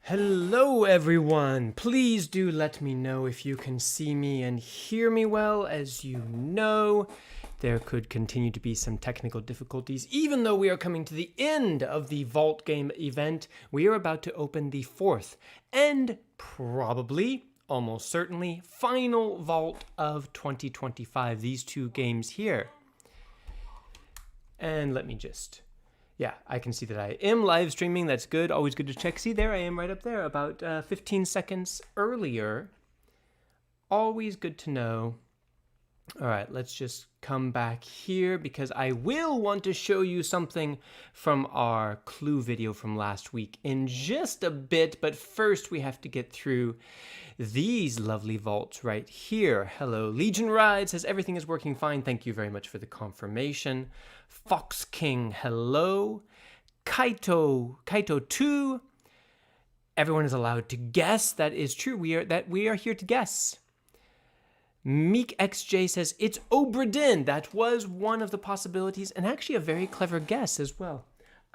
Hello everyone! Please do let me know if you can see me and hear me well. As you know, there could continue to be some technical difficulties. Even though we are coming to the end of the Vault Game event, we are about to open the fourth and probably, almost certainly, final Vault of 2025. These two games here. And let me just... Yeah, I can see that I am live streaming. That's good. Always good to check. See, there I am right up there about 15 seconds earlier. Always good to know. All right, let's just come back here because I will want to show you something from our clue video from last week in just a bit. But first, we have to get through these lovely vaults right here. Hello, Legion Ride says everything is working fine. Thank you very much for the confirmation. Fox King, hello. Kaito 2. Everyone is allowed to guess. That is true. We are here to guess. Meek XJ says it's Obradin. That was one of the possibilities, and actually a very clever guess as well.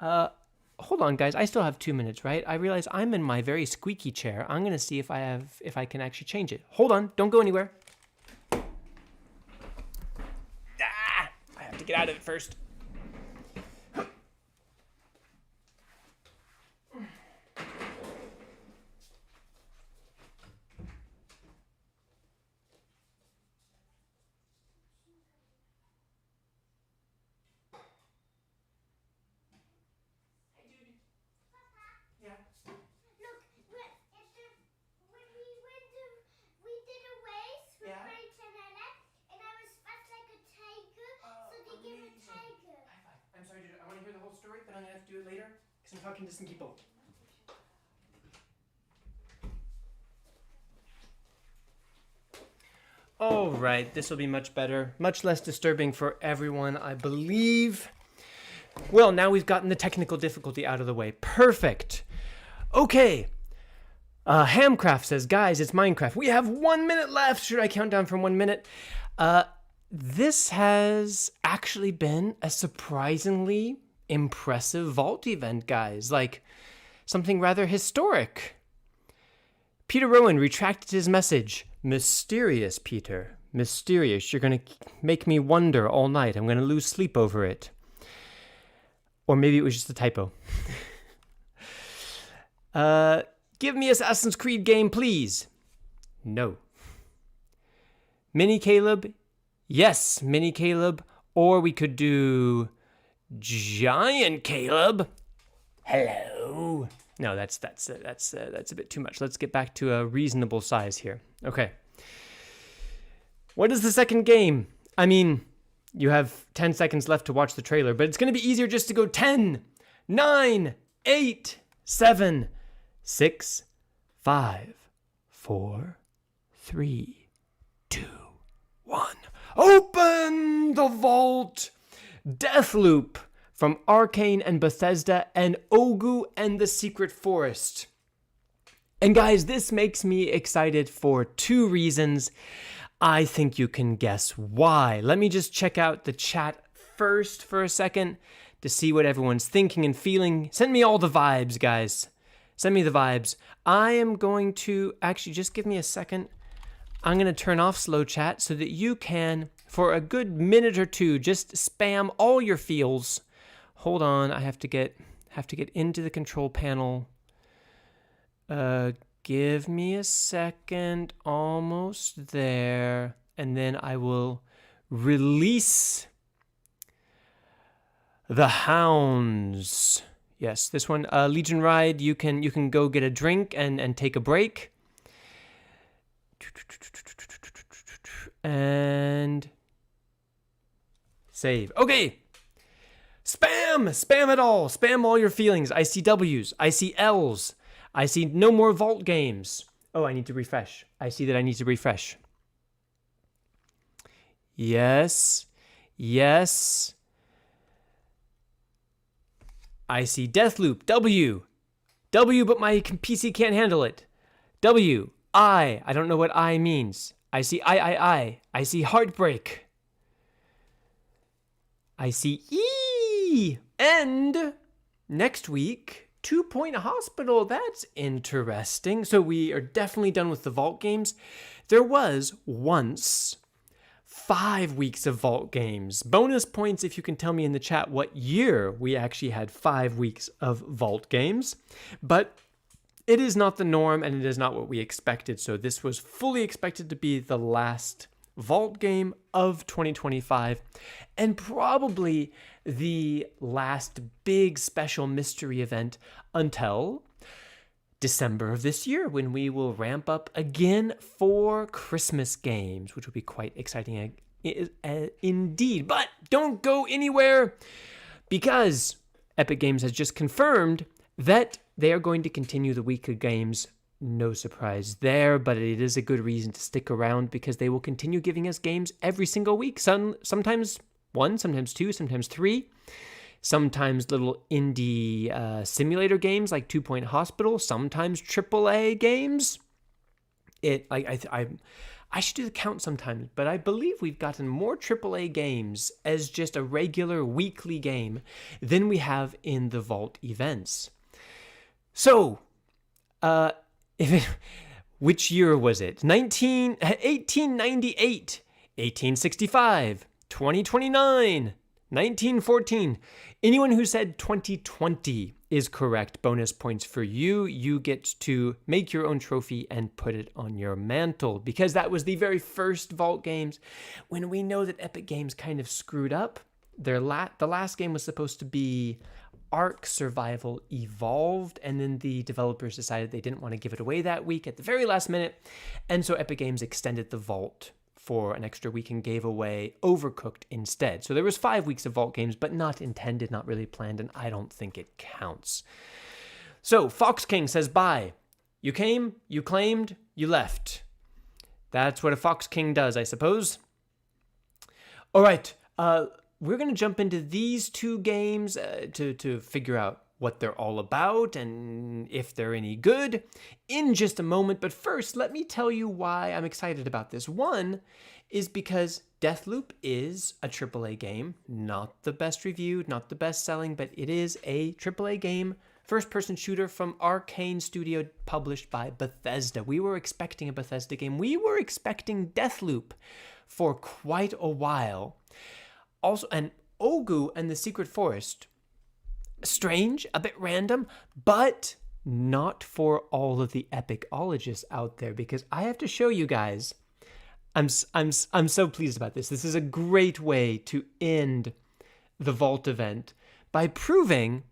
Hold on, guys. I still have 2 minutes, right? I realize I'm in my very squeaky chair. I'm gonna see if I can actually change it. Hold on. Don't go anywhere. I have to get out of it first. But I'm gonna have to do it later because I'm talking to some people. All right, this will be much better, much less disturbing for everyone, I believe. Well, now we've gotten the technical difficulty out of the way. Perfect. Okay. Hamcraft says, guys, it's Minecraft. We have 1 minute left. Should I count down from 1 minute? This has actually been a surprisingly impressive vault event, guys. Like something rather historic. Peter Rowan retracted his message. Mysterious, Peter. Mysterious. You're going to make me wonder all night. I'm going to lose sleep over it. Or maybe it was just a typo. Give me Assassin's Creed game, please. No. Mini Caleb. Yes, Mini Caleb. Or we could do Giant Caleb. Hello. No, that's a bit too much. Let's get back to a reasonable size here. Okay. What is the second game? I mean, you have 10 seconds left to watch the trailer, but it's going to be easier just to go 10, 9, 8, 7, 6, 5, 4, 3, 2, 1. Open the vault! Deathloop from Arcane and Bethesda and Ogu and the Secret Forest. And guys, this makes me excited for 2 reasons. I think you can guess why. Let me just check out the chat first for a second to see what everyone's thinking and feeling. Send me all the vibes, guys. Send me the vibes. I am going to, actually just give me a second. I'm going to turn off slow chat so that you can, for a good minute or two, just spam all your feels. Hold on, I have to get into the control panel. Give me a second, almost there, and then I will release the hounds. Yes, this one, Legion Ride, you can go get a drink and take a break. And save. Okay. Spam it all. Spam all your feelings. I see W's. I see L's. I see no more vault games. Oh, I need to refresh. I see that I need to refresh. Yes. Yes. I see Deathloop. W. W, but my PC can't handle it. W. I don't know what I means. I see I. I see Heartbreak. I see E. And next week, 2 Point Hospital, that's interesting. So we are definitely done with the Vault games. There was once 5 weeks of Vault games. Bonus points if you can tell me in the chat what year we actually had 5 weeks of Vault games. But it is not the norm, and it is not what we expected. So this was fully expected to be the last Vault game of 2025, and probably the last big special mystery event until December of this year, when we will ramp up again for Christmas games, which will be quite exciting indeed. But don't go anywhere, because Epic Games has just confirmed that they are going to continue the week of games. No surprise there, but it is a good reason to stick around, because they will continue giving us games every single week. Sometimes 1, sometimes 2, sometimes 3. Sometimes little indie simulator games like 2 Point Hospital. Sometimes AAA games. I should do the count sometimes, but I believe we've gotten more AAA games as just a regular weekly game than we have in the Vault events. So, which year was it? 1898, 1865, 2029, 1914. Anyone who said 2020 is correct. Bonus points for you. You get to make your own trophy and put it on your mantle, because that was the very first Vault games, when we know that Epic Games kind of screwed up. The last game was supposed to be Ark Survival Evolved, and then the developers decided they didn't want to give it away that week at the very last minute, and so Epic Games extended the Vault for an extra week and gave away Overcooked instead. So there was 5 weeks of Vault games, but not intended, not really planned, and I don't think it counts. So Fox King says bye. You came, you claimed, you left. That's what a Fox King does, I suppose. All right, we're going to jump into these 2 games to figure out what they're all about and if they're any good in just a moment. But first, let me tell you why I'm excited about this. One is because Deathloop is a AAA game, not the best reviewed, not the best selling, but it is a AAA game, first-person shooter from Arcane Studio, published by Bethesda. We were expecting a Bethesda game. We were expecting Deathloop for quite a while. Also, and Ogu and the Secret Forest, strange, a bit random, but not for all of the Epicologists out there, because I have to show you guys, I'm so pleased about this. This is a great way to end the Vault event by proving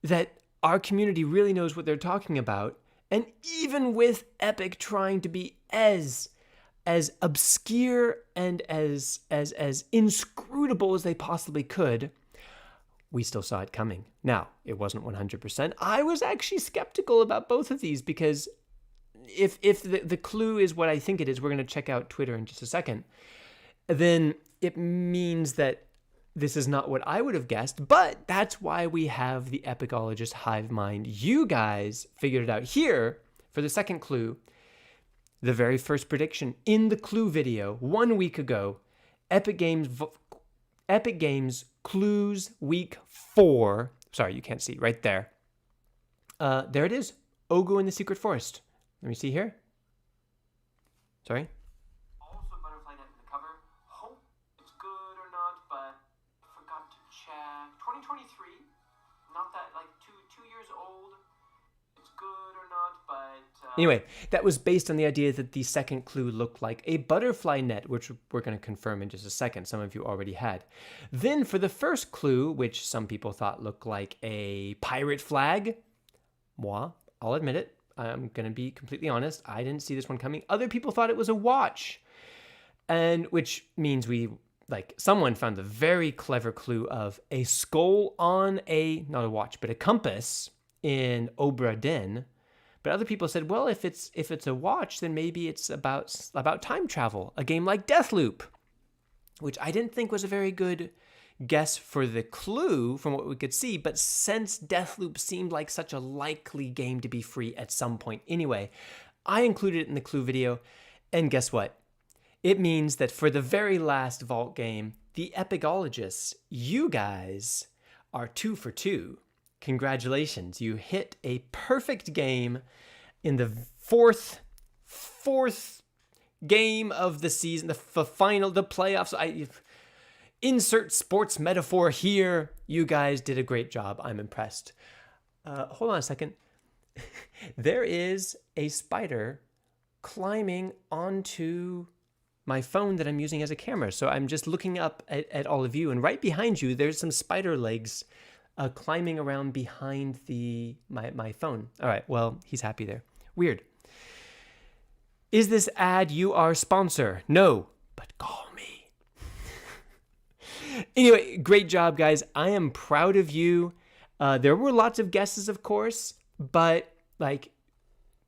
that our community really knows what they're talking about, and even with Epic trying to be as obscure and as inscrutable as they possibly could, we still saw it coming. Now, it wasn't 100%. I was actually skeptical about both of these, because if the clue is what I think it is, we're going to check out Twitter in just a second, then it means that this is not what I would have guessed, but that's why we have the Epicologist hive mind. You guys figured it out. Here, for the second clue, the very first prediction in the clue video 1 week ago, Epic Games Clues Week 4. Sorry, you can't see right there. There it is. Ogu in the Secret Forest. Let me see here. Sorry. Also, Butterfly Net in the cover. Hope it's good or not, but forgot to check. 2023. Not that, like, two years old. It's good or not, but... Anyway, that was based on the idea that the second clue looked like a butterfly net, which we're going to confirm in just a second. Some of you already had. Then for the first clue, which some people thought looked like a pirate flag, moi, I'll admit it. I'm going to be completely honest. I didn't see this one coming. Other people thought it was a watch, and which means someone found the very clever clue of a skull on not a watch, but a compass in Obra Dinn. But other people said, well, if it's a watch, then maybe it's about time travel, a game like Deathloop, which I didn't think was a very good guess for the clue from what we could see. But since Deathloop seemed like such a likely game to be free at some point anyway, I included it in the clue video. And guess what? It means that for the very last Vault game, the Epicologists, you guys, are 2 for 2. Congratulations. You hit a perfect game in the fourth game of the season, the final, the playoffs. Insert sports metaphor here. You guys did a great job. I'm impressed. Hold on a second. There is a spider climbing onto my phone that I'm using as a camera. So I'm just looking up at all of you, and right behind you, there's some spider legs climbing around behind my phone. All right, well, he's happy there. Weird. Is this ad you are sponsor? No, but call me. Anyway, great job, guys. I am proud of you. There were lots of guesses, of course, but like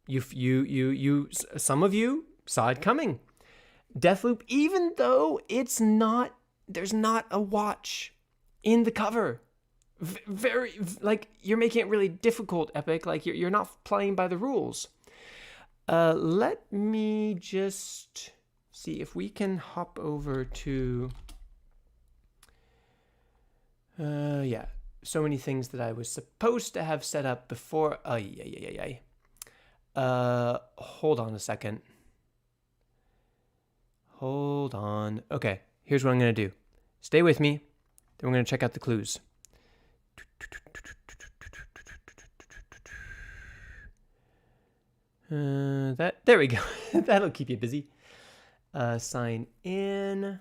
you some of you saw it coming. Deathloop, even though there's not a watch in the cover. Very, like, you're making it really difficult, Epic. Like, you're not playing by the rules. Let me just see if we can hop over to... yeah. So many things that I was supposed to have set up before. Hold on a second. Hold on. Okay, here's what I'm going to do. Stay with me. Then we're going to check out the clues. There we go. That'll keep you busy. Sign in.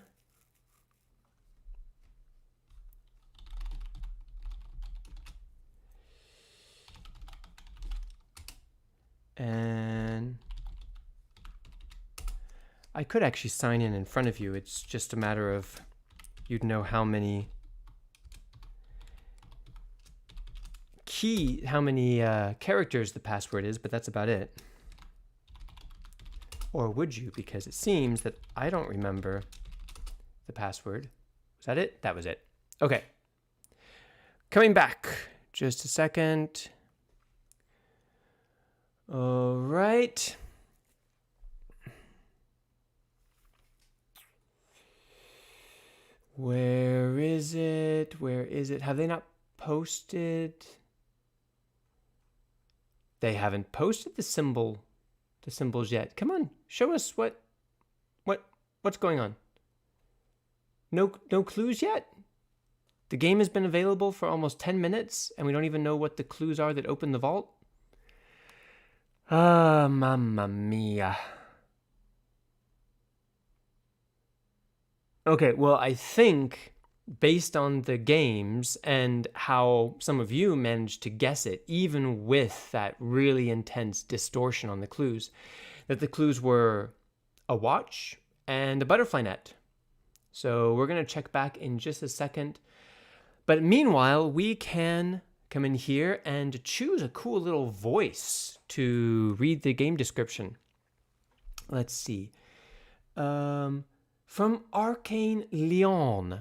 And I could actually sign in front of you. It's just a matter of you'd know how many characters the password is, but that's about it. Or would you? Because it seems that I don't remember the password. Was that it? That was it. Okay. Coming back. Just a second. All right. Where is it? Where is it? Have they not posted? They haven't posted the symbols yet. Come on, show us what's going on. No clues yet? The game has been available for almost 10 minutes and we don't even know what the clues are that open the vault? Ah, mamma mia. Okay, well, I think based on the games and how some of you managed to guess it, even with that really intense distortion on the clues, that the clues were a watch and a butterfly net. So we're going to check back in just a second. But meanwhile, we can come in here and choose a cool little voice to read the game description. Let's see. From Arcane Lyon,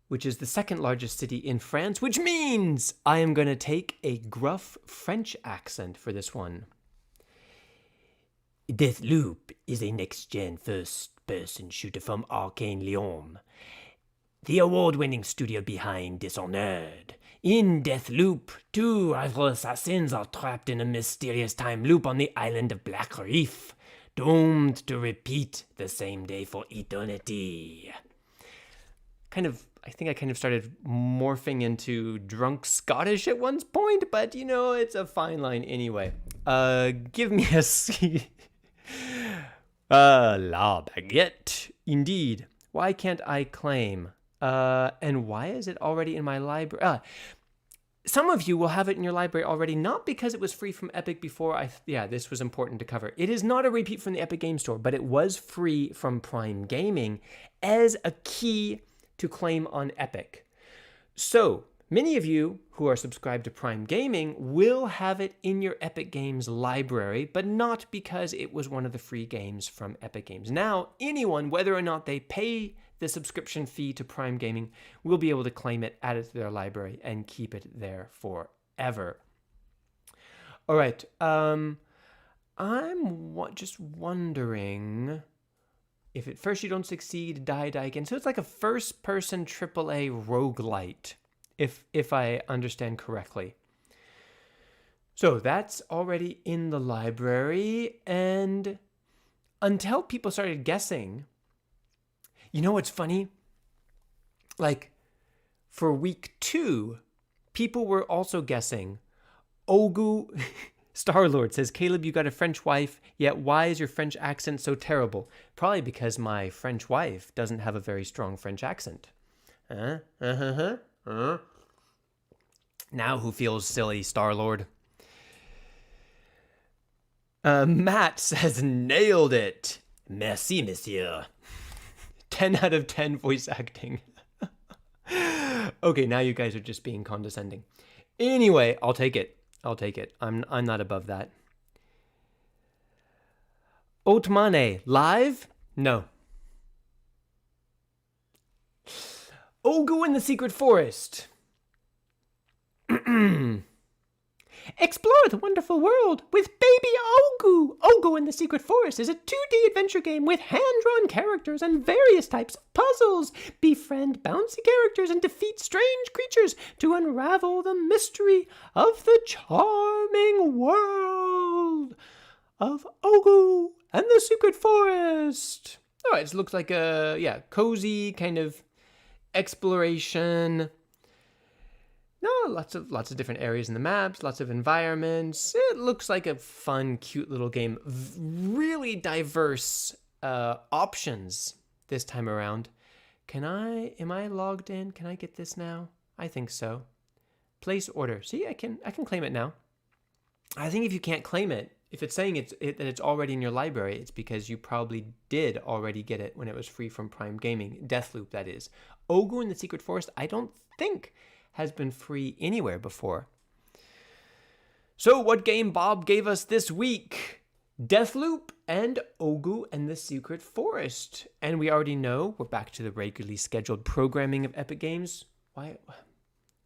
which is the second largest city in France, which means I am going to take a gruff French accent for this one. Deathloop is a next-gen first-person shooter from Arcane Lyon, the award-winning studio behind Dishonored. In Deathloop, two rival assassins are trapped in a mysterious time loop on the island of Black Reef, doomed to repeat the same day for eternity. I think I kind of started morphing into drunk Scottish at one point, but you know, it's a fine line anyway. Give me a C. La baguette. Indeed. Why can't I claim? And why is it already in my library? Some of you will have it in your library already, not because it was free from Epic before. This was important to cover. It is not a repeat from the Epic Game Store, but it was free from Prime Gaming as a key to claim on Epic. So many of you who are subscribed to Prime Gaming will have it in your Epic Games library, but not because it was one of the free games from Epic Games. Now, anyone, whether or not they pay the subscription fee to Prime Gaming, will be able to claim it, add it to their library, and keep it there forever. All right. I'm just wondering if at first you don't succeed, die again. So it's like a first-person AAA roguelite, if I understand correctly. So that's already in the library, and until people started guessing, you know what's funny? Like, for week 2, people were also guessing. Ogu Star-Lord says, Caleb, you got a French wife, yet why is your French accent so terrible? Probably because my French wife doesn't have a very strong French accent. Now who feels silly, Star-Lord? Matt says, nailed it. Merci, monsieur. 10 out of 10 voice acting. Okay, now you guys are just being condescending. Anyway, I'll take it. I'm not above that. Otmane, live? No. Ogu in the Secret Forest. Explore the wonderful world with baby Ogu. Ogu in the Secret Forest is a 2D adventure game with hand-drawn characters and various types of puzzles. Befriend bouncy characters and defeat strange creatures to unravel the mystery of the charming world of Ogu and the Secret Forest. All right, it looks like a cozy kind of exploration. No, lots of different areas in the maps, lots of environments. It looks like a fun, cute little game. Really diverse options this time around. Am I logged in? Can I get this now? I think so. Place order. See, I can claim it now. I think if you can't claim it, if it's saying that it's already in your library, it's because you probably did already get it when it was free from Prime Gaming. Deathloop, that is. Ogu in the Secret Forest, I don't think has been free anywhere before. So what game Bob gave us this week? Deathloop and Ogu and the Secret Forest. And we already know we're back to the regularly scheduled programming of Epic Games. Why?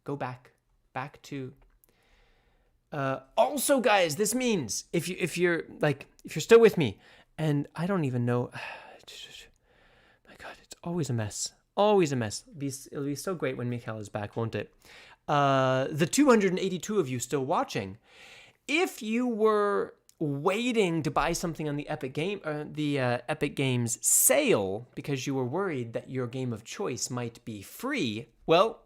Go back to... also, guys, this means if you're still with me, and I don't even know... my God, it's always a mess. Always a mess. It'll be so great when Michal is back, won't it? The 282 of you still watching. If you were waiting to buy something on the Epic Games sale because you were worried that your game of choice might be free, well,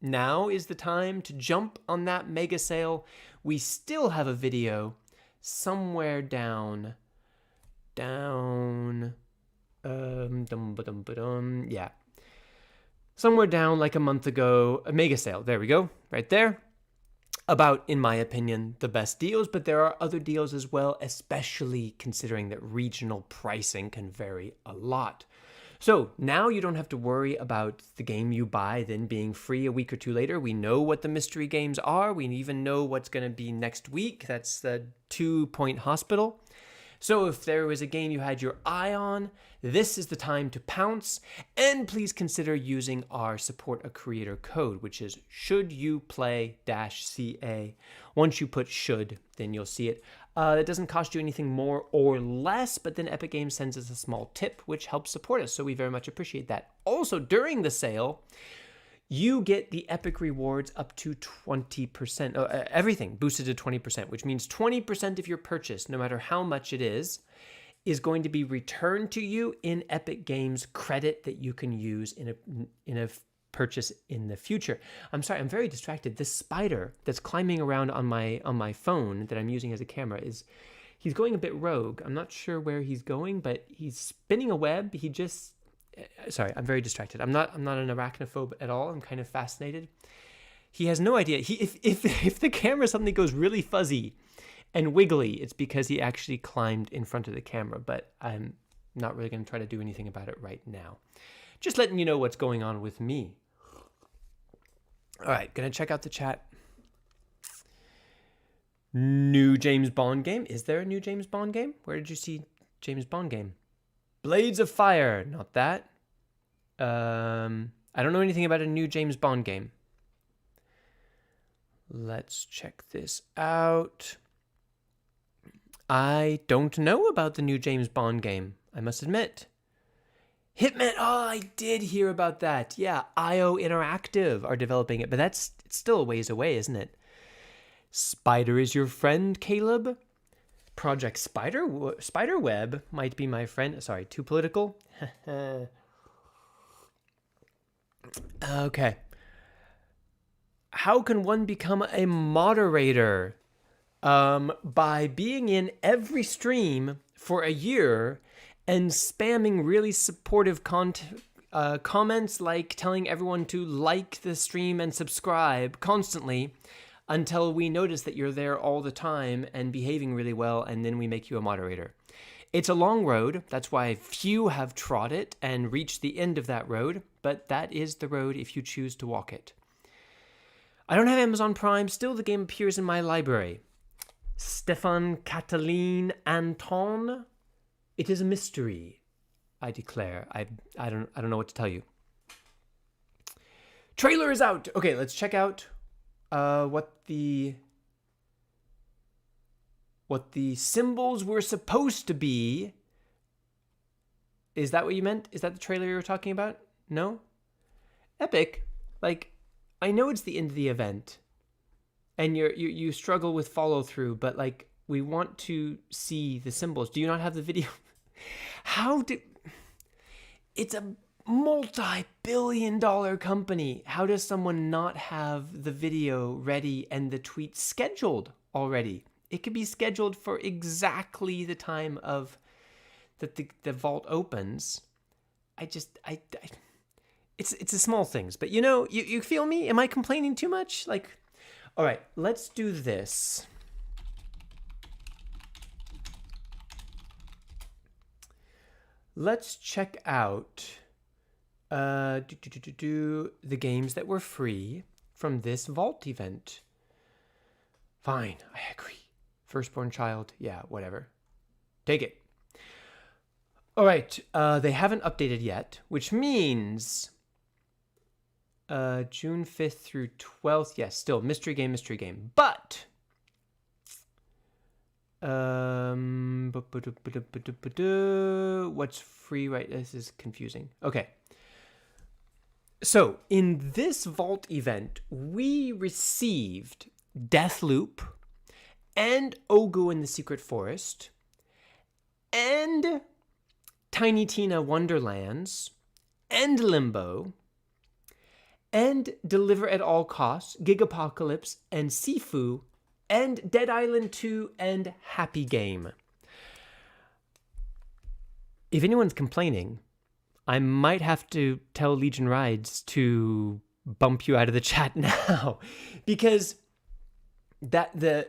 now is the time to jump on that mega sale. We still have a video somewhere down. Yeah. Somewhere down like a month ago, a mega sale. There we go, right there. About, in my opinion, the best deals, but there are other deals as well, especially considering that regional pricing can vary a lot. So now you don't have to worry about the game you buy then being free a week or two later. We know what the mystery games are. We even know what's going to be next week. That's the 2 Point Hospital. So if there was a game you had your eye on, this is the time to pounce, and please consider using our Support a Creator code, which is SHOULDYOUPLAY-CA. Once you put should, then you'll see it. It doesn't cost you anything more or less, but then Epic Games sends us a small tip, which helps support us, so we very much appreciate that. Also, during the sale, you get the Epic rewards up to 20%, everything boosted to 20%, which means 20% of your purchase, no matter how much it is going to be returned to you in Epic Games credit that you can use in a purchase in the future. I'm sorry, I'm very distracted. This spider that's climbing around on my phone that I'm using as a camera he's going a bit rogue. I'm not sure where he's going, but he's spinning a web. Sorry, I'm very distracted. I'm not an arachnophobe at all. I'm kind of fascinated. He has no idea. If the camera suddenly goes really fuzzy and wiggly, it's because he actually climbed in front of the camera, but I'm not really going to try to do anything about it right now. Just letting you know what's going on with me. All right, going to check out the chat. New James Bond game. Is there a new James Bond game? Where did you see James Bond game? Blades of Fire. Not that. I don't know anything about a new James Bond game. Let's check this out. I don't know about the new James Bond game, I must admit. Hitman. Oh, I did hear about that. Yeah, IO Interactive are developing it, but it's still a ways away, isn't it? Spider is your friend, Caleb? Project Spiderweb might be my friend. Sorry, too political? Okay. How can one become a moderator? By being in every stream for a year and spamming really supportive comments, like telling everyone to like the stream and subscribe constantly until we notice that you're there all the time and behaving really well, and then we make you a moderator. It's a long road. That's why few have trod it and reached the end of that road, but that is the road if you choose to walk it. I don't have Amazon Prime. Still, the game appears in my library. Stefan Catalin Anton. It is a mystery, I declare. I don't know what to tell you. Trailer is out. Okay, let's check out what the symbols were supposed to be. Is that what you meant? Is that the trailer you were talking about? No? Epic. Like, I know it's the end of the event, and you struggle with follow through, but like, we want to see the symbols. Do you not have the video? It's a multi-billion-dollar company. How does someone not have the video ready and the tweet scheduled already? It could be scheduled for exactly the time of that the vault opens. It's the small things, but you feel me? Am I complaining too much? Like, all right, let's do this. Let's check out the games that were free from this vault event. Fine, I agree. Firstborn child, yeah, whatever. Take it. All right, they haven't updated yet, which means June 5th through 12th. Yes, still mystery game. But what's free, right? This is confusing. Okay. So, in this vault event, we received Deathloop and Ogu in the Secret Forest and Tiny Tina Wonderlands and Limbo and Deliver at All Costs, Gigapocalypse and Sifu and Dead Island 2 and Happy Game. If anyone's complaining, I might have to tell Legion Rides to bump you out of the chat now, because GTA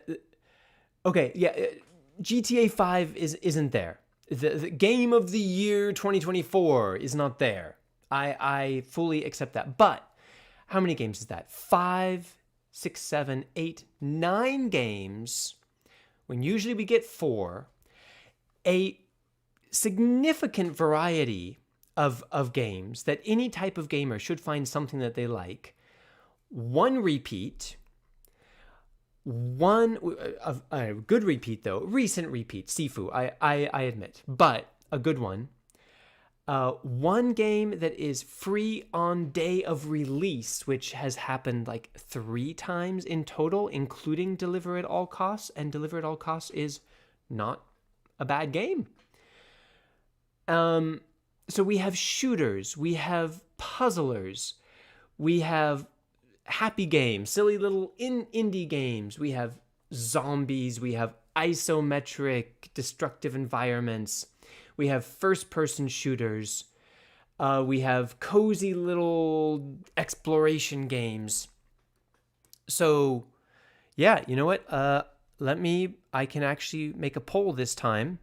5 isn't there. The game of the year 2024 is not there. I fully accept that. But how many games is that? 5, 6, 7, 8, 9 games, when usually we get 4. A significant variety of games that any type of gamer should find something that they like. 1 repeat. A good repeat, though. Recent repeat, Sifu, I admit. But a good one. 1 game that is free on day of release, which has happened like 3 times in total, including Deliver at All Costs. And Deliver at All Costs is not a bad game. So we have shooters, we have puzzlers, we have happy games, silly little indie games, we have zombies, we have isometric destructive environments, we have first-person shooters, we have cozy little exploration games. So, yeah, you know what? I can actually make a poll this time.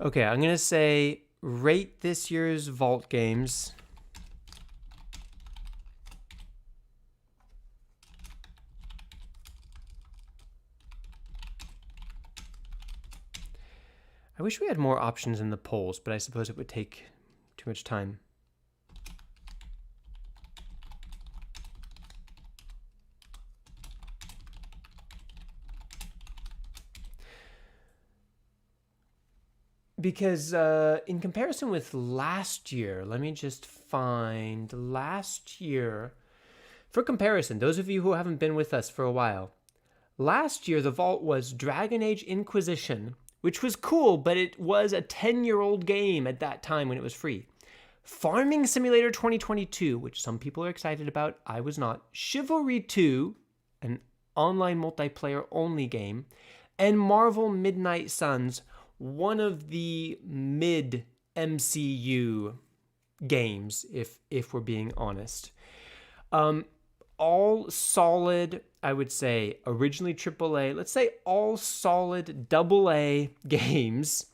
Okay, I'm going to say rate this year's Vault games. I wish we had more options in the polls, but I suppose it would take too much time. because in comparison with last year, let me just find last year. For comparison, those of you who haven't been with us for a while, last year the vault was Dragon Age Inquisition, which was cool, but it was a 10-year-old game at that time when it was free. Farming Simulator 2022, which some people are excited about, I was not. Chivalry 2, an online multiplayer only game, and Marvel Midnight Suns, one of the mid MCU games, if we're being honest. All solid, I would say, originally AAA, let's say all solid AA games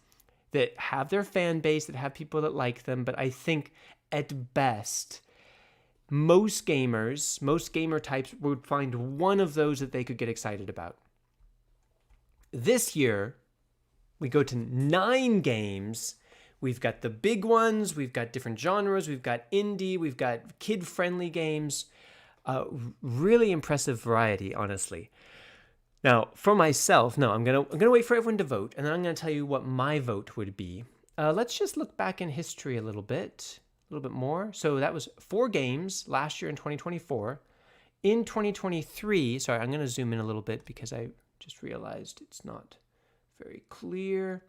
that have their fan base, that have people that like them, but I think at best, most gamers, most gamer types would find one of those that they could get excited about. This year, we go to 9 games. We've got the big ones, we've got different genres, we've got indie, we've got kid-friendly games. Really impressive variety, honestly. Now, for myself, no, I'm gonna wait for everyone to vote, and then I'm gonna tell you what my vote would be. Let's just look back in history a little bit more. So that was 4 games last year in 2024. In 2023, sorry, I'm gonna zoom in a little bit because I just realized it's not very clear.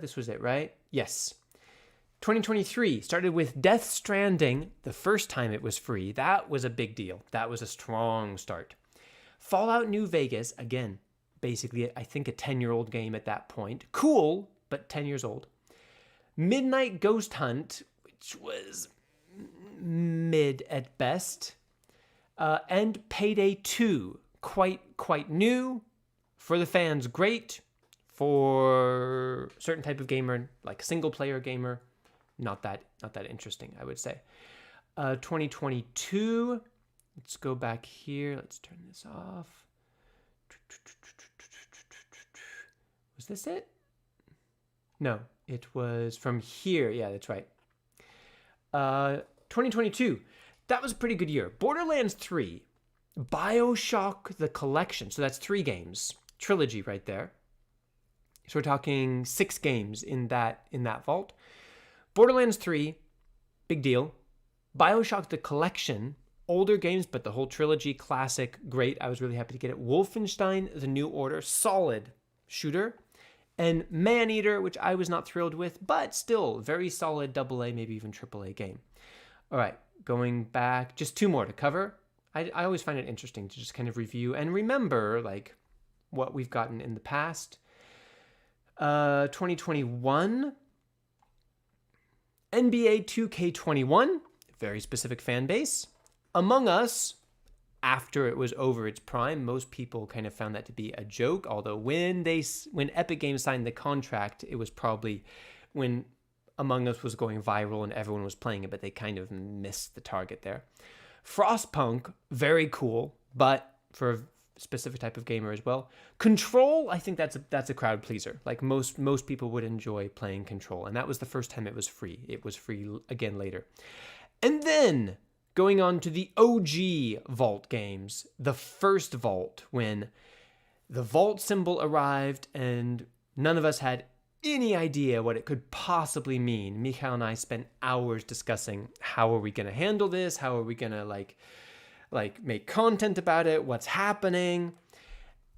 This was it, right? Yes. 2023 started with Death Stranding, the first time it was free. That was a big deal. That was a strong start. Fallout New Vegas, again, basically, I think a 10-year-old game at that point. Cool, but 10 years old. Midnight Ghost Hunt, which was mid at best. And Payday 2, quite new. For the fans, great. For a certain type of gamer, like single-player gamer, not that interesting, I would say. 2022, let's go back here. Let's turn this off. Was this it? No, it was from here. Yeah, that's right. 2022, that was a pretty good year. Borderlands 3, BioShock the Collection. So that's 3 games. Trilogy right there. So we're talking 6 games in that vault. Borderlands 3, big deal. BioShock the Collection, older games, but the whole trilogy, classic, great. I was really happy to get it. Wolfenstein, The New Order, solid shooter. And Maneater, which I was not thrilled with, but still very solid AA, maybe even AAA game. All right, going back, just 2 more to cover. I always find it interesting to just kind of review and remember like what we've gotten in the past. 2021, NBA 2K21, very specific fan base. Among Us, after it was over its prime, most people kind of found that to be a joke, although when Epic Games signed the contract, it was probably when Among Us was going viral and everyone was playing it, but they kind of missed the target there. Frostpunk, very cool, but for a specific type of gamer as well. Control, I think that's a crowd pleaser. Like most people would enjoy playing Control, and that was the first time it was free. It was free again later. And then going on to the OG Vault games, the first Vault, when the Vault symbol arrived and none of us had any idea what it could possibly mean. Michal and I spent hours discussing how are we going to handle this? How are we going to like make content about it? What's happening?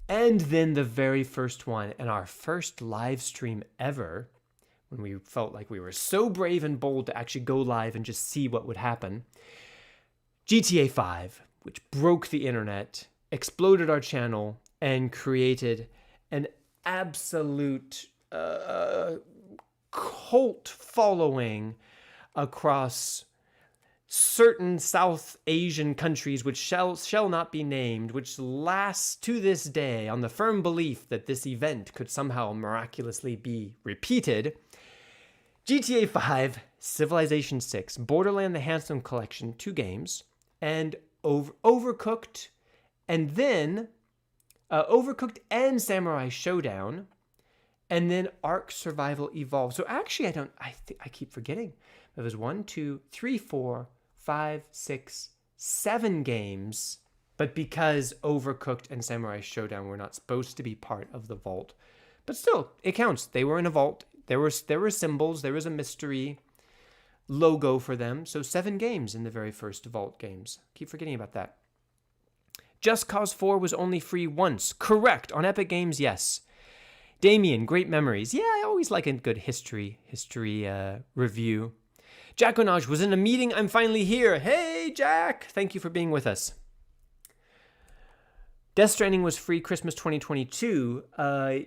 And then the very first one and our first live stream ever, when we felt like we were so brave and bold to actually go live and just see what would happen. GTA 5, which broke the internet, exploded our channel, and created an absolute cult following across certain South Asian countries, which shall not be named, which lasts to this day on the firm belief that this event could somehow miraculously be repeated. GTA 5, Civilization 6, Borderlands the Handsome Collection, 2 games, and Overcooked, and then Overcooked and Samurai Showdown, and then Ark Survival Evolved. So actually, I keep forgetting. There was 1, 2, 3, 4, 5, 6, 7 games But because Overcooked and Samurai Showdown were not supposed to be part of the vault, but still, it counts. They were in a vault. There were symbols. There was a mystery logo for them. So 7 games in the very first vault games. Keep forgetting about that. Just Cause 4 was only free once. Correct. On Epic Games, yes. Damien, great memories. Yeah, I always like a good history review. Jack Onage was in a meeting. I'm finally here. Hey, Jack. Thank you for being with us. Death Stranding was free Christmas 2022.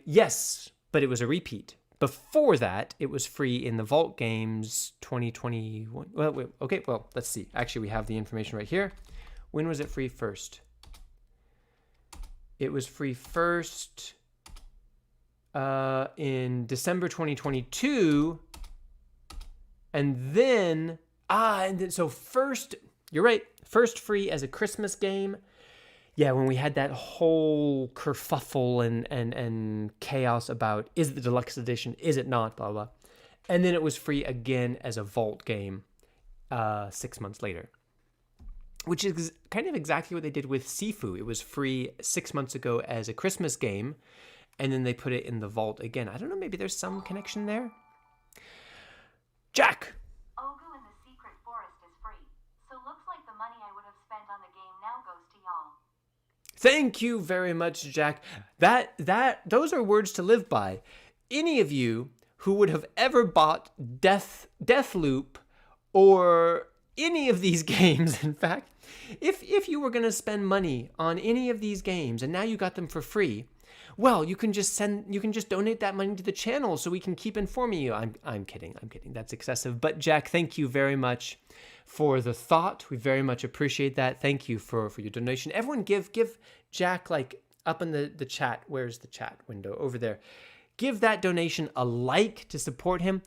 Yes, but it was a repeat. Before that, it was free in the Vault Games 2021. Well, wait, okay, well, let's see. Actually, we have the information right here. When was it free first? It was free first in December 2022. And then, so first, you're right, first free as a Christmas game. Yeah, when we had that whole kerfuffle and chaos about, is it the deluxe edition, is it not, blah, blah. And then it was free again as a Vault game 6 months later. Which is kind of exactly what they did with Sifu. It was free 6 months ago as a Christmas game, and then they put it in the Vault again. I don't know, maybe there's some connection there? Jack! Ogu in the Secret Forest is free, so looks like the money I would have spent on the game now goes to y'all. Thank you very much, Jack. Those are words to live by. Any of you who would have ever bought Deathloop or any of these games, in fact, if you were going to spend money on any of these games and now you got them for free, well, you can just donate that money to the channel so we can keep informing you. I'm kidding. That's excessive. But Jack, thank you very much for the thought. We very much appreciate that. Thank you for your donation. Everyone give Jack, like, up in the chat. Where's the chat window? Over there. Give that donation a like to support him.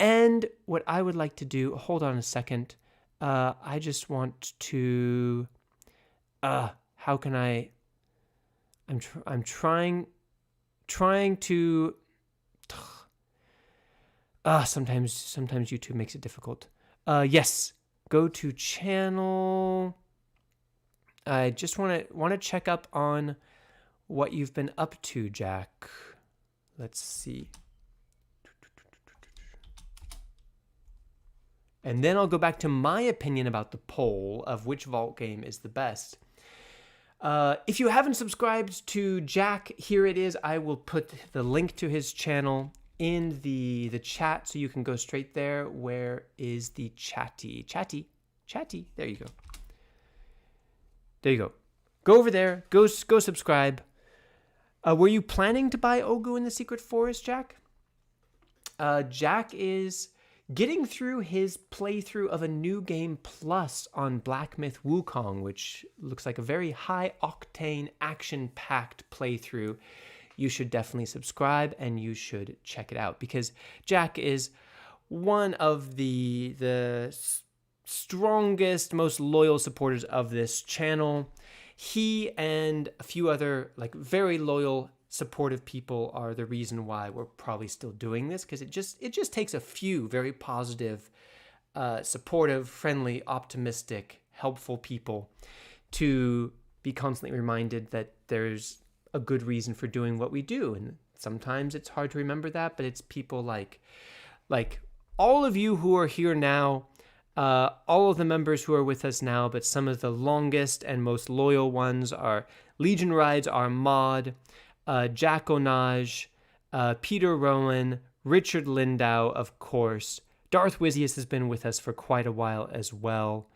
And what I would like to do, hold on a second. I just want to, how can I'm trying to, sometimes YouTube makes it difficult. Yes, go to channel. I just want to check up on what you've been up to, Jack. Let's see. And then I'll go back to my opinion about the poll of which Vault game is the best. If you haven't subscribed to Jack, here it is. I will put the link to his channel in the chat so you can go straight there. Where is the chatty? There you go. There you go. Go over there. Go subscribe. Were you planning to buy Ogu in the Secret Forest, Jack? Jack is getting through his playthrough of a New Game Plus on Black Myth Wukong, which looks like a very high-octane, action-packed playthrough. You should definitely subscribe, and you should check it out, because Jack is one of the strongest, most loyal supporters of this channel. He and a few other, like, very loyal, supportive people are the reason why we're probably still doing this, because it just takes a few very positive, supportive, friendly, optimistic, helpful people to be constantly reminded that there's a good reason for doing what we do. And sometimes it's hard to remember that, but it's people like all of you who are here now, all of the members who are with us now, but some of the longest and most loyal ones are Legion Rides, Armad, Jack Onage, Peter Rowan, Richard Lindau, of course. Darth Wizius has been with us for quite a while as well.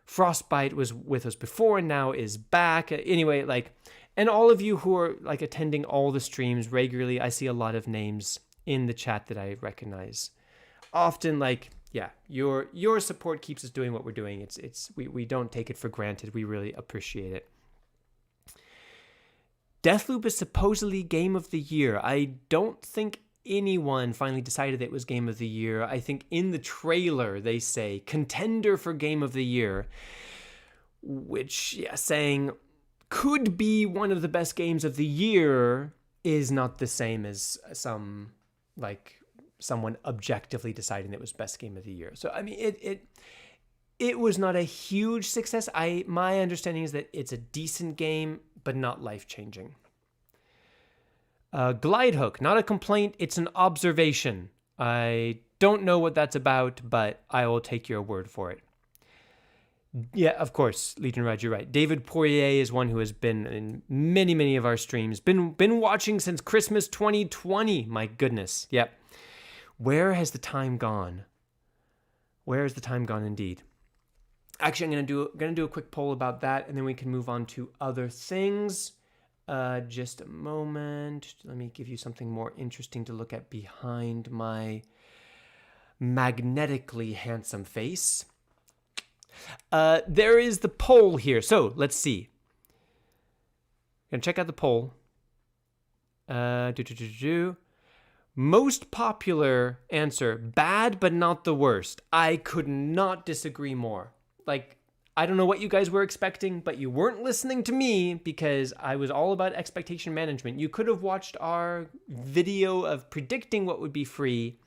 Frostbite was with us before and now is back. Anyway, and all of you who are attending all the streams regularly, I see a lot of names in the chat that I recognize. Often, your support keeps us doing what we're doing. We don't take it for granted. We really appreciate it. Deathloop is supposedly Game of the Year. I don't think anyone finally decided it was Game of the Year. I think in the trailer they say contender for Game of the Year, which, saying could be one of the best games of the year is not the same as someone objectively deciding it was best game of the year. So, I mean, it was not a huge success. My understanding is that it's a decent game, but not life-changing. Glide Hook, not a complaint, it's an observation. I don't know what that's about, but I will take your word for it. Yeah, of course, Legion Raj, you're right. David Poirier is one who has been in many, many of our streams. Been watching since Christmas 2020. My goodness. Yep. Where has the time gone? Where has the time gone indeed? Actually, I'm gonna do a quick poll about that, and then we can move on to other things. Just a moment. Let me give you something more interesting to look at behind my magnetically handsome face. There is the poll here. So let's see. Gonna check out the poll. Most popular answer, bad but not the worst. I could not disagree more. Like, I don't know what you guys were expecting, but you weren't listening to me because I was all about expectation management. You could have watched our video of predicting what would be free.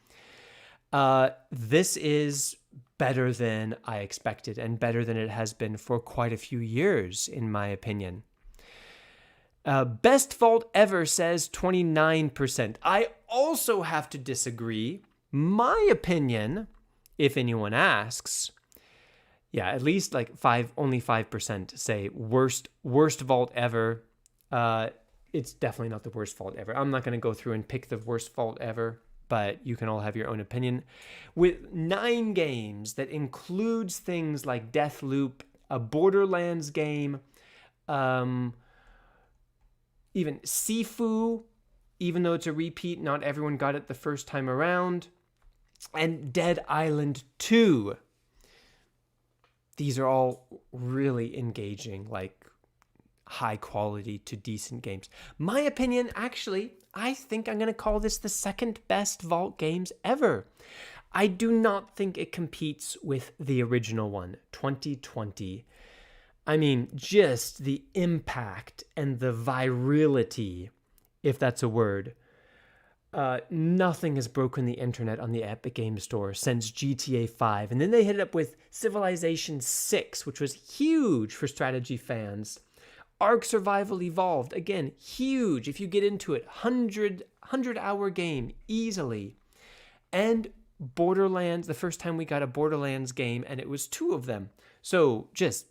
This is better than I expected and better than it has been for quite a few years, in my opinion. Best vault ever says 29%. I also have to disagree. My opinion, if anyone asks, yeah, at least like only 5% say worst vault ever. It's definitely not the worst vault ever. I'm not going to go through and pick the worst vault ever, but you can all have your own opinion. With 9 games that includes things like Deathloop, a Borderlands game, even Sifu, even though it's a repeat, not everyone got it the first time around, and Dead Island 2. These are all really engaging, like high quality to decent games. My opinion, actually, I think I'm going to call this the second best Vault games ever. I do not think it competes with the original one, 2020. I mean, just the impact and the virality, if that's a word. Nothing has broken the internet on the Epic Games Store since GTA 5. And then they hit it up with Civilization 6, which was huge for strategy fans. Ark Survival Evolved, again, huge. If you get into it, 100-hour game, easily. And Borderlands, the first time we got a Borderlands game, and it was 2 of them. So just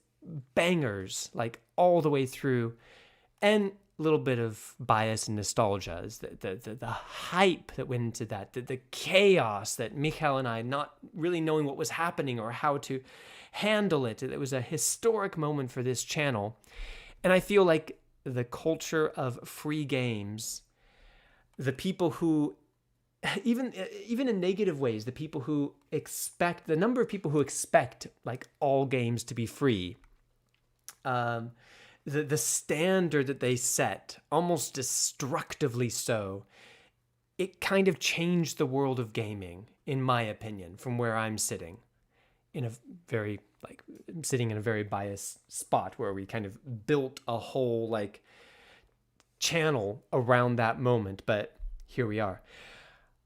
bangers, like all the way through. And a little bit of bias and nostalgia is the hype that went into that, the chaos that Michal and I, not really knowing what was happening or how to handle it. It was a historic moment for this channel. And I feel like the culture of free games, the people who, even in negative ways, the people who expect, the number of people who expect like all games to be free, the standard that they set, almost destructively so, it kind of changed the world of gaming, in my opinion, from where I'm sitting, sitting in a very biased spot where we kind of built a whole like channel around that moment. But here we are.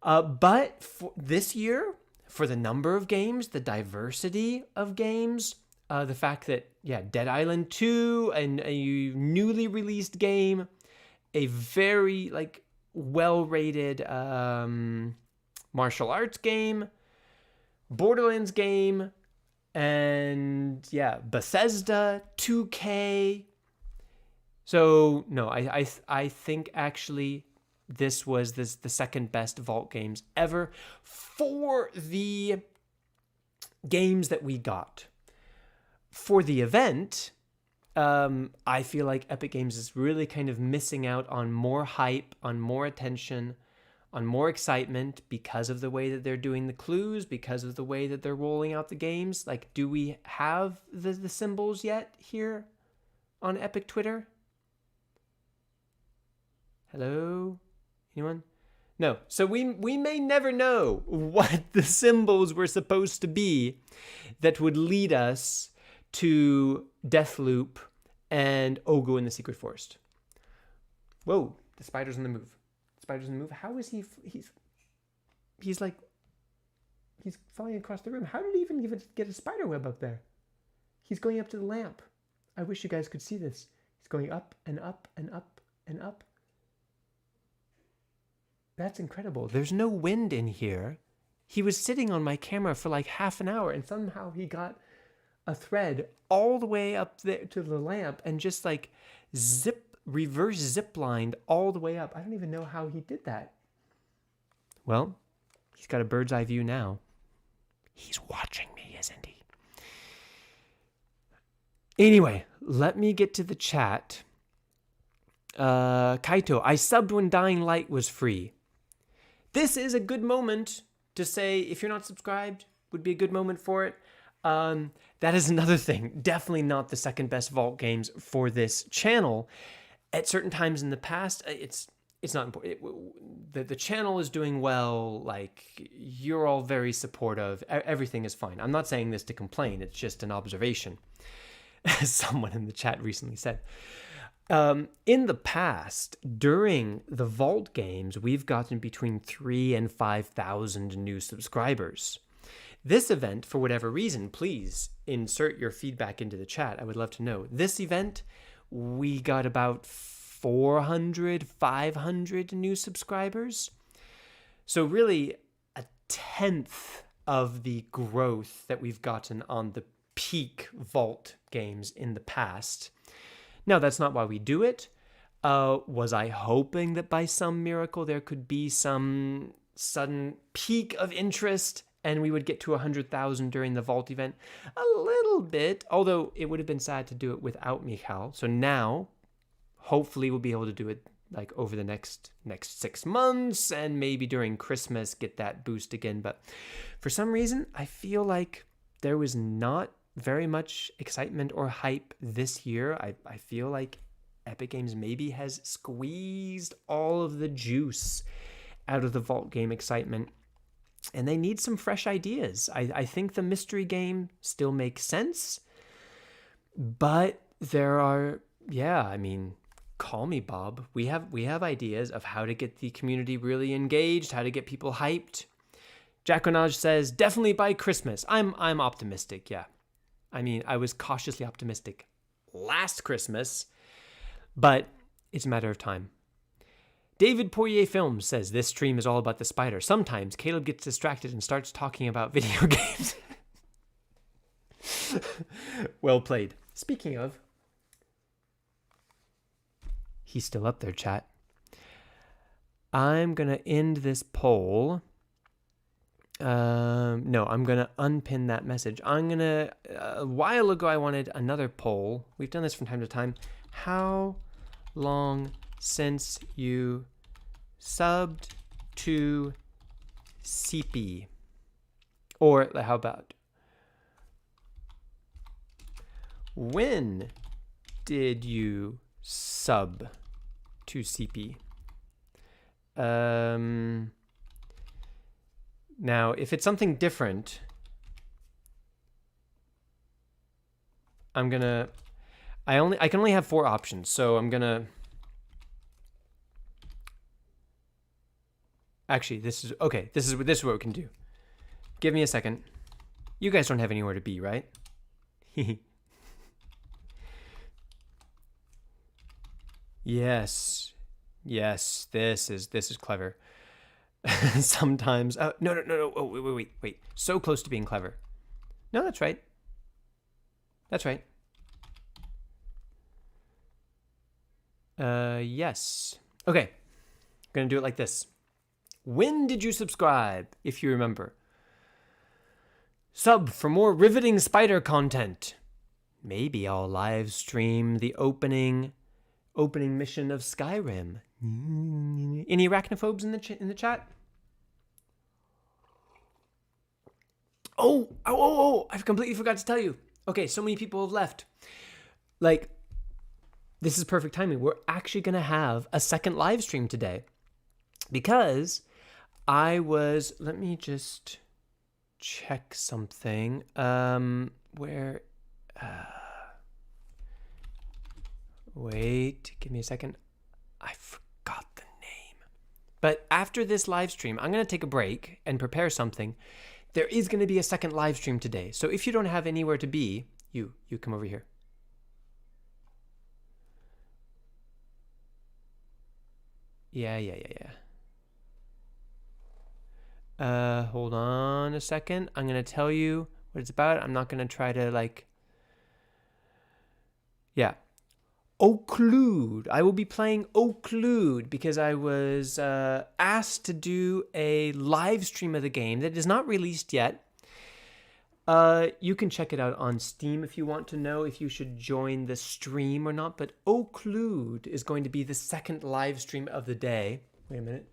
But for this year, for the number of games, the diversity of games, the fact that, Dead Island 2, and a newly released game, a very like well-rated martial arts game, Borderlands game, and Bethesda, 2K. So no, I think actually this was the second best Vault games ever for the games that we got. For the event, I feel like Epic Games is really kind of missing out on more hype, on more attention, on more excitement because of the way that they're doing the clues, because of the way that they're rolling out the games. Like, do we have the symbols yet here on Epic Twitter? Hello? Anyone? No. So we may never know what the symbols were supposed to be that would lead us to Deathloop and Ogo in the Secret Forest. Whoa, the spider's on the move. Spider's on the move. How is he? He's flying across the room. How did he even get a spider web up there? He's going up to the lamp. I wish you guys could see this. He's going up and up and up and up. That's incredible. There's no wind in here. He was sitting on my camera for like half an hour, and somehow he got a thread all the way up there to the lamp and just like reverse zip-lined all the way up. I don't even know how he did that. Well, he's got a bird's eye view now. He's watching me, isn't he? Anyway, let me get to the chat. Kaito, I subbed when Dying Light was free. This is a good moment to say, if you're not subscribed, would be a good moment for it. That is another thing. Definitely not the second best Vault games for this channel. At certain times in the past, it's not important. The channel is doing well. Like, you're all very supportive. Everything is fine. I'm not saying this to complain. It's just an observation. As someone in the chat recently said. In the past, during the Vault games, we've gotten between 3,000 and 5,000 new subscribers. This event, for whatever reason, please insert your feedback into the chat. I would love to know. This event, we got about 400, 500 new subscribers. So really, a tenth of the growth that we've gotten on the peak Vault games in the past. Now, that's not why we do it. Was I hoping that by some miracle there could be some sudden peak of interest and we would get to 100,000 during the Vault event? A little bit, although it would have been sad to do it without Michal. So now, hopefully we'll be able to do it like over the next 6 months and maybe during Christmas get that boost again. But for some reason, I feel like there was not very much excitement or hype this year. I feel like Epic Games maybe has squeezed all of the juice out of the Vault game excitement, and they need some fresh ideas. I think the mystery game still makes sense, but there are, call me Bob. We have ideas of how to get the community really engaged, how to get people hyped. Jackonage says, definitely by Christmas. I'm optimistic, yeah. I mean, I was cautiously optimistic last Christmas, but it's a matter of time. David Poirier Films says, this stream is all about the spider. Sometimes Caleb gets distracted and starts talking about video games. Well played. Speaking of, he's still up there, chat. I'm going to end this poll. No, I'm going to unpin that message. A while ago, I wanted another poll. We've done this from time to time. How long since you subbed to CP? Or how about, when did you sub to CP? Now, if it's something different, I can only have 4 options, so actually, this is what we can do. Give me a second. You guys don't have anywhere to be, right? Yes, this is clever. Sometimes, no. Oh, wait. So close to being clever. No, that's right. Yes. Okay. I'm gonna do it like this. When did you subscribe, if you remember? Sub for more riveting spider content. Maybe I'll live stream the opening mission of Skyrim. Any arachnophobes in the chat? Oh, I completely forgot to tell you. Okay, so many people have left. Like, this is perfect timing. We're actually going to have a second live stream today because let me just check something. Wait, give me a second. I forgot the name. But after this live stream, I'm going to take a break and prepare something. There is going to be a second live stream today. So if you don't have anywhere to be, You come over here. Yeah. Hold on a second. I'm going to tell you what it's about. I'm not going to try to like... Yeah. Occlude. I will be playing Occlude because I was asked to do a live stream of the game that is not released yet. You can check it out on Steam if you want to know if you should join the stream or not. But Occlude is going to be the second live stream of the day. Wait a minute.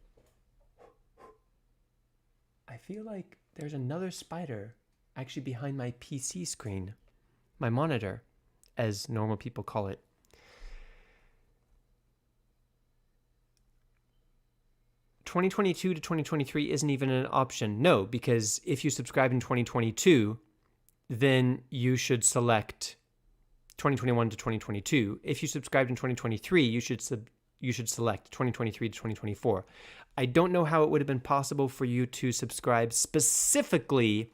I feel like there's another spider actually behind my PC screen. My monitor, as normal people call it. $2022 to 2023 isn't even an option. No, because if you subscribe in 2022, then you should select 2021 to 2022. If you subscribed in 2023, you should select 2023 to 2024. I don't know how it would have been possible for you to subscribe specifically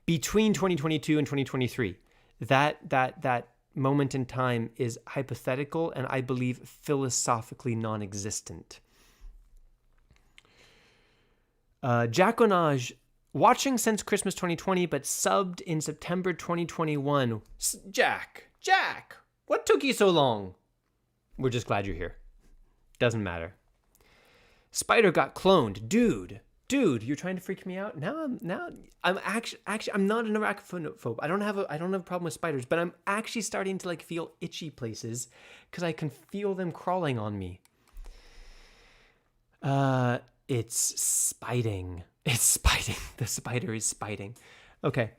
between 2022 and 2023. That moment in time is hypothetical and I believe philosophically non-existent. Jackonage, watching since Christmas 2020, but subbed in September 2021. Jack, what took you so long? We're just glad you're here. Doesn't matter. Spider got cloned. Dude, you're trying to freak me out? I'm actually I'm not an arachnophobe. I don't have a problem with spiders, but I'm actually starting to like feel itchy places because I can feel them crawling on me. It's spiting. The spider is spiting. Okay.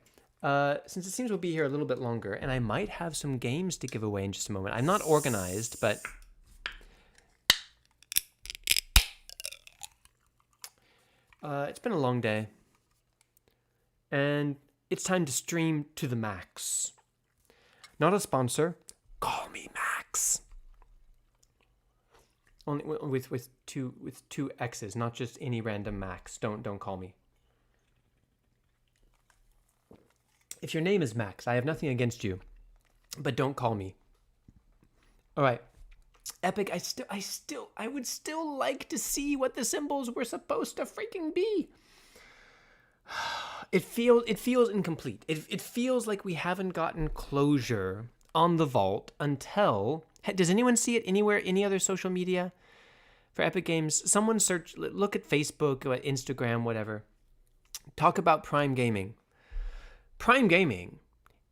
Since it seems we'll be here a little bit longer, and I might have some games to give away in just a moment. I'm not organized, but... it's been a long day. And it's time to stream to the max. Not a sponsor. Call me Max. Only with two X's, not just any random Max. Don't call me. If your name is Max, I have nothing against you, but don't call me. All right, Epic. I would still like to see what the symbols were supposed to freaking be. It feels incomplete. It feels like we haven't gotten closure on the vault until... Does anyone see it anywhere, any other social media for Epic Games? Someone look at Facebook, or Instagram, whatever. Talk about Prime Gaming. Prime Gaming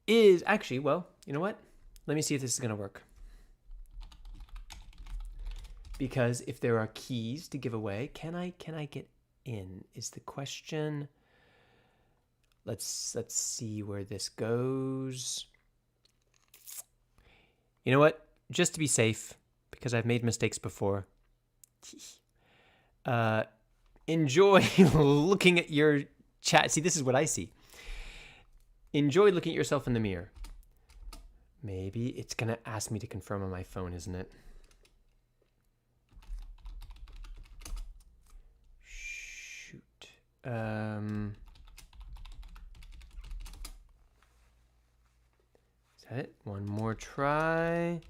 is actually, well, you know what? Let me see if this is going to work. Because if there are keys to give away, can I get in? Is the question. Let's see where this goes. You know what? Just to be safe, because I've made mistakes before. Enjoy looking at your chat. See, this is what I see. Enjoy looking at yourself in the mirror. Maybe it's going to ask me to confirm on my phone, isn't it? Shoot. Is that it? One more try.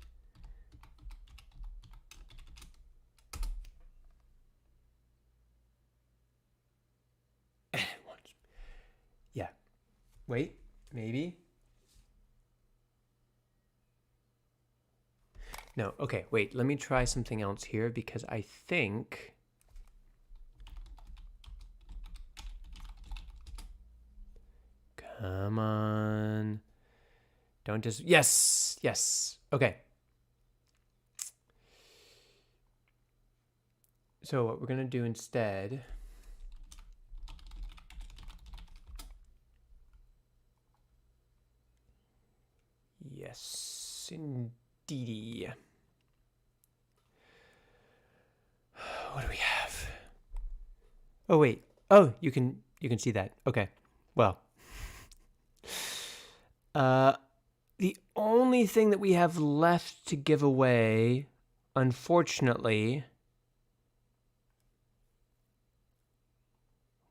Yeah. Wait, maybe. No, okay, wait, let me try something else here because I think... Come on. Don't just... Yes. Okay. So what we're going to do instead... Yes, indeedy. What do we have? Oh, wait. Oh, you can see that. Okay. Well... The only thing that we have left to give away, unfortunately...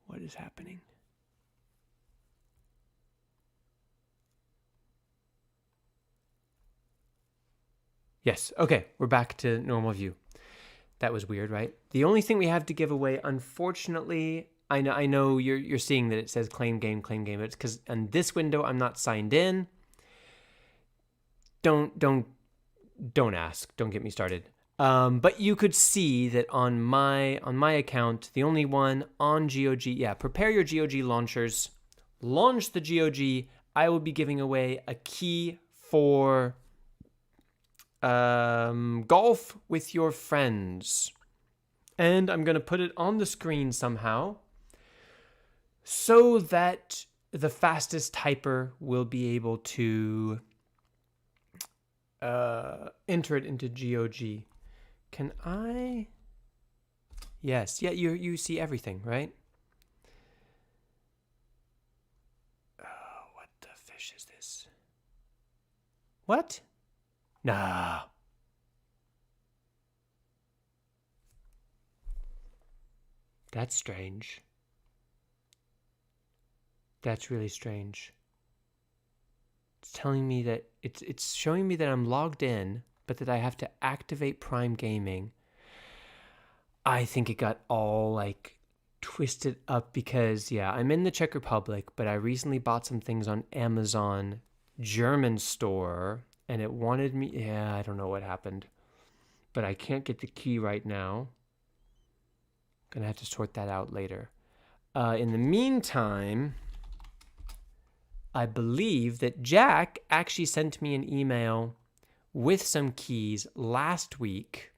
What is happening? Yes. Okay, we're back to normal view. That was weird, right? The only thing we have to give away, unfortunately, I know you're seeing that it says claim game, claim game. It's because in this window I'm not signed in. Don't ask. Don't get me started. But you could see that on my account, the only one on GOG, yeah, prepare your GOG launchers, launch the GOG. I will be giving away a key for golf with your friends. And I'm going to put it on the screen somehow so that the fastest typer will be able to enter it into GOG. Can I? Yes. Yeah, you see everything, right? Oh, what the fish is this? What? Nah. That's strange. That's really strange. It's telling me that it's showing me that I'm logged in, but that I have to activate Prime Gaming. I think it got all like twisted up because, yeah, I'm in the Czech Republic, but I recently bought some things on Amazon German store and it wanted me, yeah, I don't know what happened, but I can't get the key right now. Gonna have to sort that out later. In the meantime, I believe that Jack actually sent me an email with some keys last week.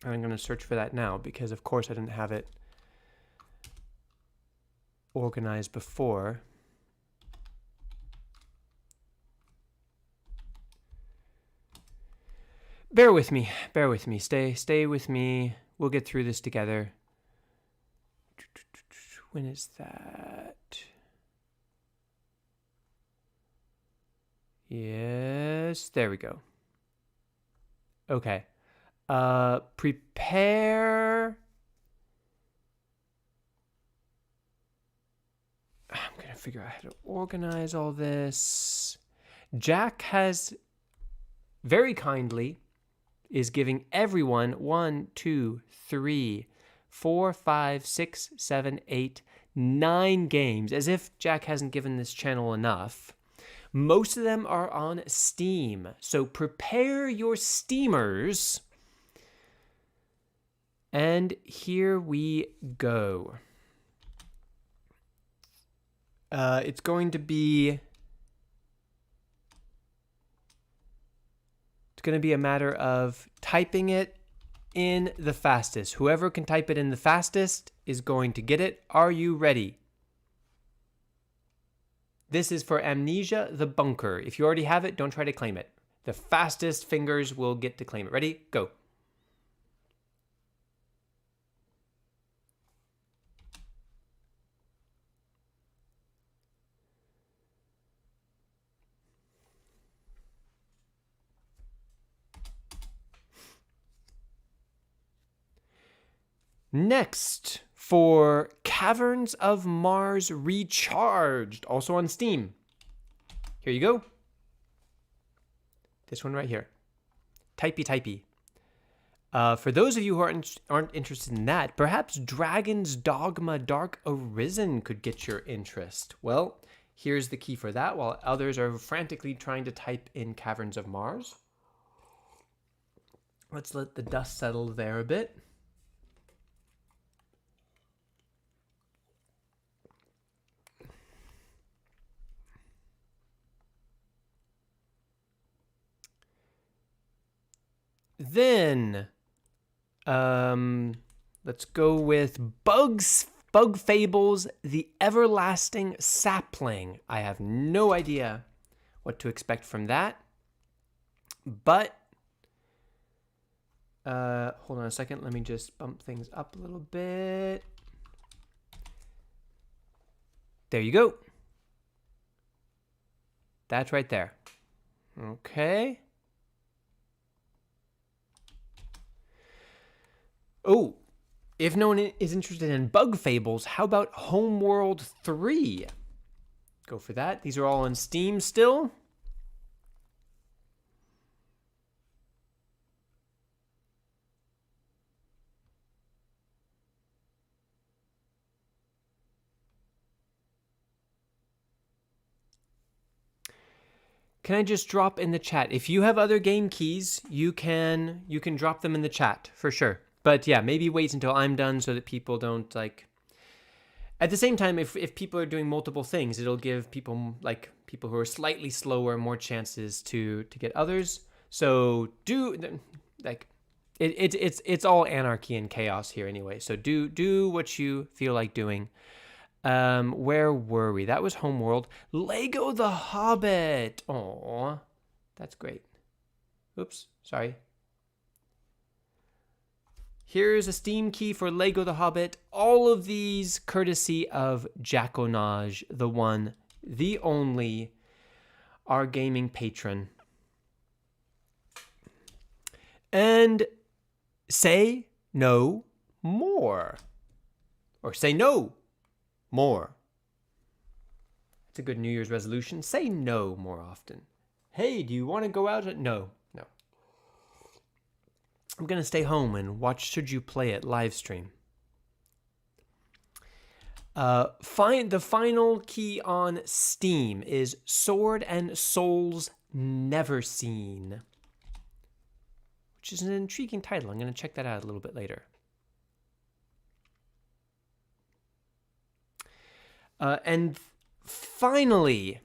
I'm going to search for that now because, of course, I didn't have it organized before. Bear with me. Bear with me. Stay with me. We'll get through this together. When is that? Yes, there we go. Okay. Prepare. I'm going to figure out how to organize all this. Jack has very kindly is giving everyone 1, 2, 3, 4, 5, 6, 7, 8, 9 games, as if Jack hasn't given this channel enough. Most of them are on Steam, so prepare your Steamers. And here we go. It's going to be a matter of typing it in the fastest. Whoever can type it in the fastest is going to get it. Are you ready? This is for Amnesia the Bunker. If you already have it, don't try to claim it. The fastest fingers will get to claim it. Ready? Go. Next, for Caverns of Mars Recharged, also on Steam. Here you go. This one right here. Typey. For those of you who aren't interested in that, perhaps Dragon's Dogma Dark Arisen could get your interest. Well, here's the key for that, while others are frantically trying to type in Caverns of Mars. Let's let the dust settle there a bit. Then, let's go with Bug Fables, The Everlasting Sapling. I have no idea what to expect from that, but hold on a second. Let me just bump things up a little bit. There you go. That's right there. Okay. Oh, if no one is interested in Bug Fables, how about Homeworld 3? Go for that. These are all on Steam still. can I just drop in the chat? If you have other game keys, you can drop them in the chat for sure. But yeah, maybe wait until I'm done so that people don't like. At the same time, if people are doing multiple things, it'll give people who are slightly slower more chances to get others. So it's all anarchy and chaos here anyway. So do what you feel like doing. Where were we? That was Homeworld. Lego the Hobbit. Aw, that's great. Oops, sorry. Here's a Steam key for Lego the Hobbit. All of these courtesy of Jackonage, the one, the only, our gaming patron. And say no more. Or say no more. It's a good New Year's resolution. Say no more often. Hey, do you want to go out? No. I'm going to stay home and watch Should You Play It live stream. The final key on Steam is Sword and Souls Never Seen, which is an intriguing title. I'm going to check that out a little bit later. And finally,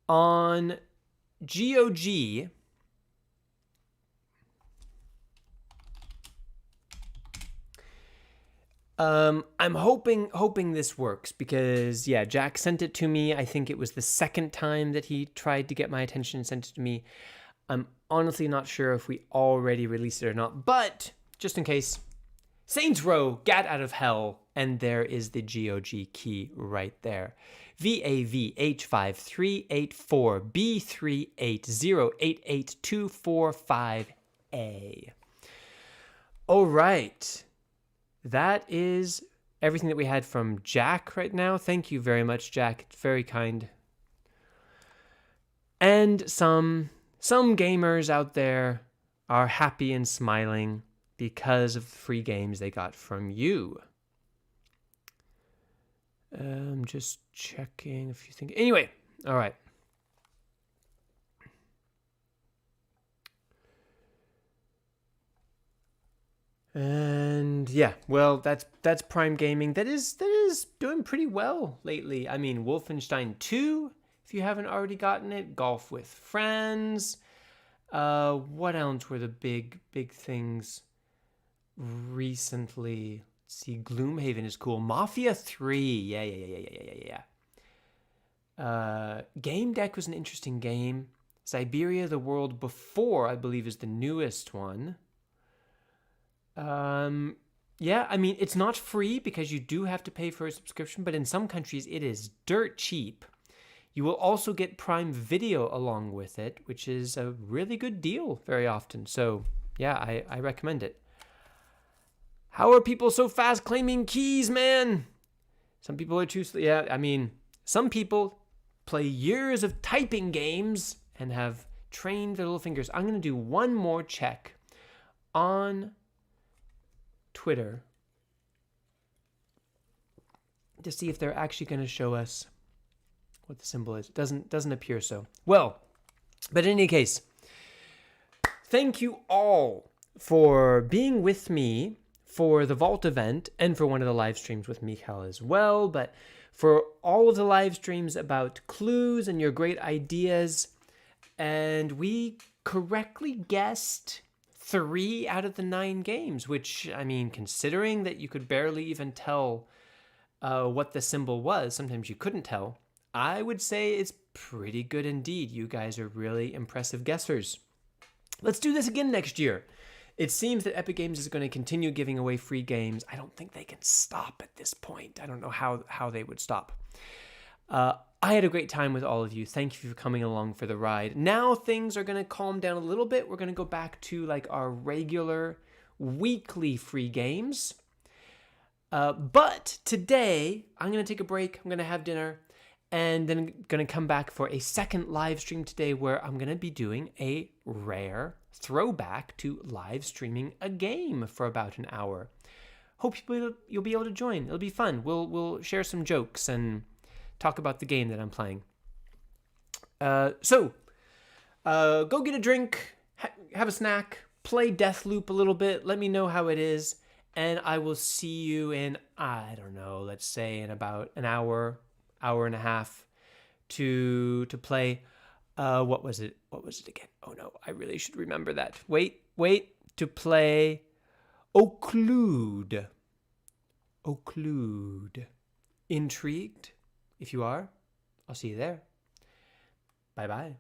on GOG, I'm hoping this works because, yeah, Jack sent it to me. I think it was the second time that he tried to get my attention and sent it to me. I'm honestly not sure if we already released it or not, but just in case, Saints Row, Gat Out of Hell, and there is the GOG key right there. VAVH5384B38088245A. All right. That is everything that we had from Jack right now. Thank you very much, Jack. It's very kind. And some gamers out there are happy and smiling because of the free games they got from you. I'm just checking a few things. Anyway, all right. And yeah, well, that's Prime Gaming. That is doing pretty well lately. I mean, Wolfenstein 2, if you haven't already gotten it, Golf with Friends. What else were the big things recently? Let's see, Gloomhaven is cool. Mafia 3, yeah. Game Deck was an interesting game. Siberia: The World Before, I believe, is the newest one. Yeah, I mean, it's not free because you do have to pay for a subscription, but in some countries it is dirt cheap. You will also get Prime Video along with it, which is a really good deal very often. So, yeah, I recommend it. How are people so fast claiming keys, man? Some people are too slow. Yeah, I mean, some people play years of typing games and have trained their little fingers. I'm going to do one more check on Twitter to see if they're actually going to show us what the symbol is. It doesn't appear so. Well, but in any case, thank you all for being with me for the Vault event and for one of the live streams with Michal as well, but for all of the live streams about clues and your great ideas. And we correctly guessed 3 out of the 9 games, which, I mean, considering that you could barely even tell what the symbol was, sometimes you couldn't tell, I would say it's pretty good indeed. You guys are really impressive guessers. Let's do this again next year. It seems that Epic Games is going to continue giving away free games. I don't think they can stop at this point. I don't know how they would stop. I had a great time with all of you. Thank you for coming along for the ride. Now things are going to calm down a little bit. We're going to go back to like our regular weekly free games. But today, I'm going to take a break. I'm going to have dinner. And then I'm going to come back for a second live stream today where I'm going to be doing a rare throwback to live streaming a game for about an hour. Hope you'll be able to join. It'll be fun. We'll share some jokes and talk about the game that I'm playing. So go get a drink, have a snack, play Deathloop a little bit. Let me know how it is. And I will see you in, I don't know, let's say in about an hour, hour and a half to play. What was it? What was it again? Oh no, I really should remember that. Wait. To play Occlude. Occlude. Intrigued? If you are, I'll see you there. Bye-bye.